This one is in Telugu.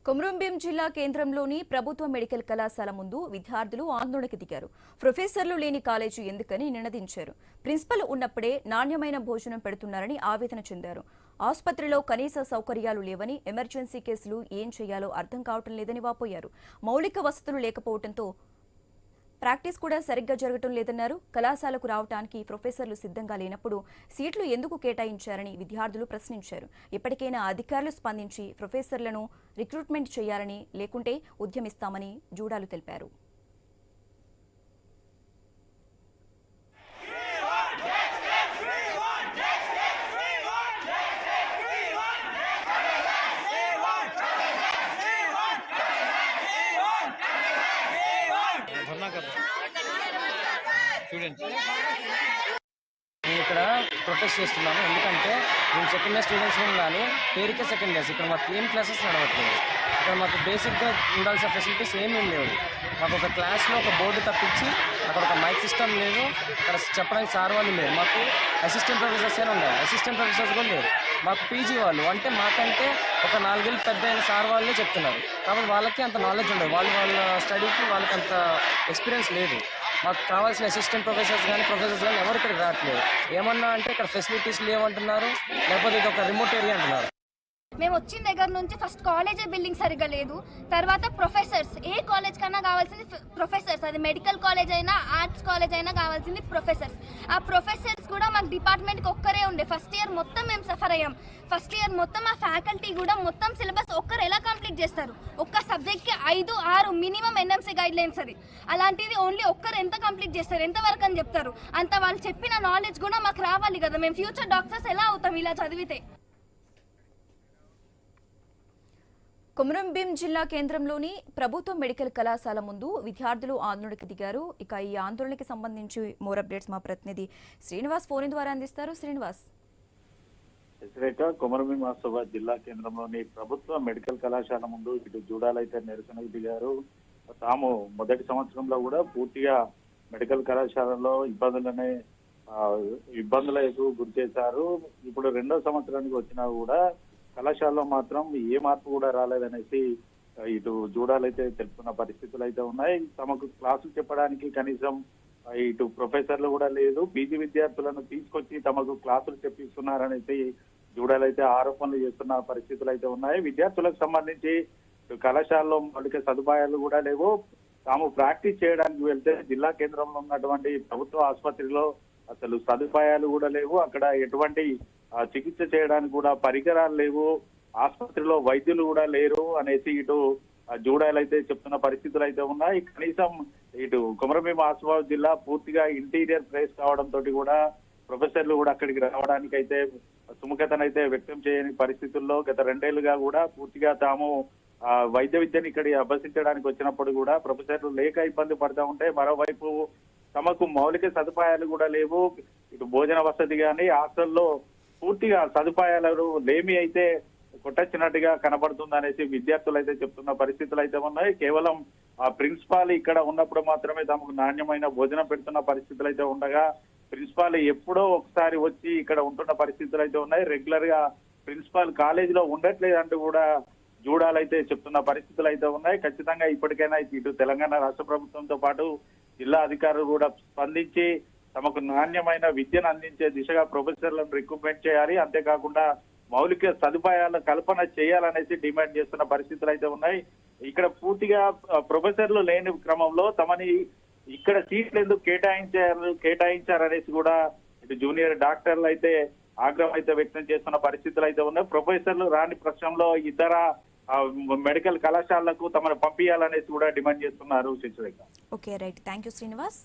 కొమరంభీం జిల్లా కేంద్రంలోని ప్రభుత్వ మెడికల్ కళాశాల ముందు విద్యార్థులు ఆందోళనకు దిగారు. ప్రొఫెసర్లు లేని కాలేజీ ఎందుకని నినదించారు. ప్రిన్సిపల్ ఉన్నప్పుడే నాణ్యమైన భోజనం పెడుతున్నారని ఆవేదన చెందారు. ఆసుపత్రిలో కనీస సౌకర్యాలు లేవని, ఎమర్జెన్సీ కేసులు ఏం చేయాలో అర్థం కావటం లేదని వాపోయారు. మౌలిక వసతులు లేకపోవడంతో ప్రాక్టీస్ కూడా సరిగ్గా జరగటం లేదన్నారు. కళాశాలకు రావడానికి ప్రొఫెసర్లు సిద్ధంగా లేనప్పుడు సీట్లు ఎందుకు కేటాయించారని విద్యార్థులు ప్రశ్నించారు. ఇప్పటికైనా అధికారులు స్పందించి ప్రొఫెసర్లను రిక్రూట్మెంట్ చేయాలని, లేకుంటే ఉద్యమిస్తామని జూడాలు తెలిపారు. నేను ఇక్కడ ప్రొటెస్ట్ చేస్తున్నాను. ఎందుకంటే మేము సెకండ్ ఇయర్ స్టూడెంట్స్ కానీ పేరుకే సెకండ్ ఇయర్స్. ఇక్కడ మాకు ఏం క్లాసెస్ నడవట్లేదు. ఇక్కడ మాకు బేసిక్గా ఉండాల్సిన ఫెసిలిటీస్ ఏమీ లేవు. మాకు ఒక క్లాస్లో ఒక బోర్డు తప్పించి అక్కడ ఒక మైక్ సిస్టమ్ లేదు. అక్కడ చెప్పడానికి సార్ వాళ్ళు లేరు. మాకు అసిస్టెంట్ ప్రొఫెసర్స్ అయినా ఉన్నారు, అసిస్టెంట్ ప్రొఫెసర్స్ కూడా లేరు. మాకు పీజీ వాళ్ళు అంటే మాకంటే ఒక 4 ఏళ్ళు పెద్ద అయిన సార్ వాళ్ళే చెప్తున్నారు. కాబట్టి వాళ్ళకి అంత నాలెడ్జ్ ఉండదు. వాళ్ళ స్టడీకి వాళ్ళకి అంత ఎక్స్పీరియన్స్ లేదు. మాకు కావాల్సిన అసిస్టెంట్ ప్రొఫెసర్స్ కానీ ఎవరు ఇక్కడికి రావట్లేదు. ఏమన్నా అంటే ఇక్కడ ఫెసిలిటీస్ లేవంటున్నారు, లేకపోతే ఇది ఒక రిమోట్ ఏరియా అంటున్నారు. మేము వచ్చిన దగ్గర నుంచి ఫస్ట్ కాలేజీ బిల్డింగ్ సరిగ్గా లేదు. తర్వాత ప్రొఫెసర్స్, ఏ కాలేజ్ కన్నా కావాల్సింది ప్రొఫెసర్స్. అది మెడికల్ కాలేజ్ అయినా, ఆర్ట్స్ కాలేజ్ అయినా కావాల్సింది ప్రొఫెసర్స్. ఆ ప్రొఫెసర్స్ కూడా మాకు డిపార్ట్మెంట్కి ఒక్కరే ఉండే. ఫస్ట్ ఇయర్ మొత్తం మేము సఫర్ అయ్యాం. ఫస్ట్ ఇయర్ మొత్తం ఆ ఫ్యాకల్టీ కూడా మొత్తం సిలబస్ ఒక్కరు ఎలా కంప్లీట్ చేస్తారు? ఒక్క సబ్జెక్ట్కి 5-6 మినిమం ఎన్ఎంసీ గైడ్ లైన్స్. అది అలాంటిది ఓన్లీ ఒక్కరు ఎంత కంప్లీట్ చేస్తారు, ఎంతవరకు అని చెప్తారు? అంత వాళ్ళు చెప్పిన నాలెడ్జ్ కూడా మాకు రావాలి కదా. మేము ఫ్యూచర్ డాక్టర్స్ ఎలా అవుతాం ఇలా చదివితే? కొమరంభీం జిల్లా కేంద్రంలోని ప్రభుత్వ మెడికల్ కళాశాల ముందు విద్యార్థులు ఆందోళనకు దిగారు. ఇక ఈ ఆందోళనకి సంబంధించి మోర్ అప్డేట్స్ మా ప్రతినిధి శ్రీనివాస్ ఫోన్ ద్వారా అందిస్తారు. శ్రీనివాస్. కొమరంభీం ఆసిఫాబాద్ జిల్లా కేంద్రంలోని ప్రభుత్వ మెడికల్ కళాశాల ముందు ఇటు జూడాలైతే నిరసనకు దిగారు. తాము మొదటి సంవత్సరంలో కూడా పూర్తిగా మెడికల్ కళాశాలలో ఇబ్బందులకు గురి చేశారు. ఇప్పుడు 2వ సంవత్సరానికి వచ్చినా కూడా కళాశాలలో మాత్రం ఏ మార్పు కూడా రాలేదనేసి ఇటు జూడాలైతే తెలుపుతున్న పరిస్థితులు అయితే ఉన్నాయి. తమకు క్లాసులు చెప్పడానికి కనీసం ఇటు ప్రొఫెసర్లు కూడా లేదు. పీజీ విద్యార్థులను తీసుకొచ్చి తమకు క్లాసులు చెప్పిస్తున్నారనేసి జూడాలైతే ఆరోపణలు చేస్తున్న పరిస్థితులు అయితే ఉన్నాయి. విద్యార్థులకు సంబంధించి కళాశాలలో మౌలిక సదుపాయాలు కూడా లేవు. తాము ప్రాక్టీస్ చేయడానికి వెళ్తే జిల్లా కేంద్రంలో ఉన్నటువంటి ప్రభుత్వ ఆసుపత్రిలో అసలు సదుపాయాలు కూడా లేవు. అక్కడ ఎటువంటి చికిత్స చేయడానికి కూడా పరికరాలు లేవు. ఆసుపత్రిలో వైద్యులు కూడా లేరు అనేసి ఇటు జూడాలైతే చెప్తున్న పరిస్థితులు అయితే ఉన్నాయి. కనీసం ఇటు కొమరంభీం ఆసిఫాబాద్ జిల్లా పూర్తిగా ఇంటీరియర్ ప్లేస్ కావడంతో కూడా ప్రొఫెసర్లు కూడా అక్కడికి రావడానికి అయితే సుముఖతనైతే వ్యక్తం చేయని పరిస్థితుల్లో గత 2 ఏళ్లుగా కూడా పూర్తిగా తాము వైద్య విద్యను ఇక్కడ అభ్యసించడానికి వచ్చినప్పుడు కూడా ప్రొఫెసర్లు లేక ఇబ్బంది పడతా ఉంటే, మరోవైపు తమకు మౌలిక సదుపాయాలు కూడా లేవు. ఇటు భోజన వసతి కానీ హాస్టల్లో పూర్తిగా సదుపాయాలు లేమి అయితే కొట్టొచ్చినట్టుగా కనబడుతుంది అనేసి విద్యార్థులు అయితే చెప్తున్న పరిస్థితులు అయితే ఉన్నాయి. కేవలం ఆ ప్రిన్సిపాల్ ఇక్కడ ఉన్నప్పుడు మాత్రమే తమకు నాణ్యమైన భోజనం పెడుతున్న పరిస్థితులు అయితే ఉండగా, ప్రిన్సిపాల్ ఎప్పుడో ఒకసారి వచ్చి ఇక్కడ ఉంటున్న పరిస్థితులు అయితే ఉన్నాయి. రెగ్యులర్ గా ప్రిన్సిపాల్ కాలేజీలో ఉండట్లేదంటూ కూడా జూడాలైతే చెప్తున్న పరిస్థితులు అయితే ఉన్నాయి. ఖచ్చితంగా ఇప్పటికైనా ఇటు తెలంగాణ రాష్ట్ర ప్రభుత్వంతో పాటు జిల్లా అధికారులు కూడా స్పందించి తమకు నాణ్యమైన విద్యను అందించే దిశగా ప్రొఫెసర్లను రిక్రూట్మెంట్ చేయాలి. అంతేకాకుండా మౌలిక సదుపాయాల కల్పన చేయాలనేసి డిమాండ్ చేస్తున్న పరిస్థితులు అయితే ఉన్నాయి. ఇక్కడ పూర్తిగా ప్రొఫెసర్లు లేని క్రమంలో తమని ఇక్కడ సీట్లు ఎందుకు కేటాయించారనేసి కూడా ఇటు జూనియర్ డాక్టర్లు అయితే ఆగ్రహం అయితే వ్యక్తం చేస్తున్న పరిస్థితులు అయితే ఉన్నాయి. ప్రొఫెసర్లు రాని పక్షంలో ఇతర మెడికల్ కళాశాలకు తమను పంపించాలనేసి కూడా డిమాండ్ చేస్తున్నారు. Okay, right. Thank you Srinivas.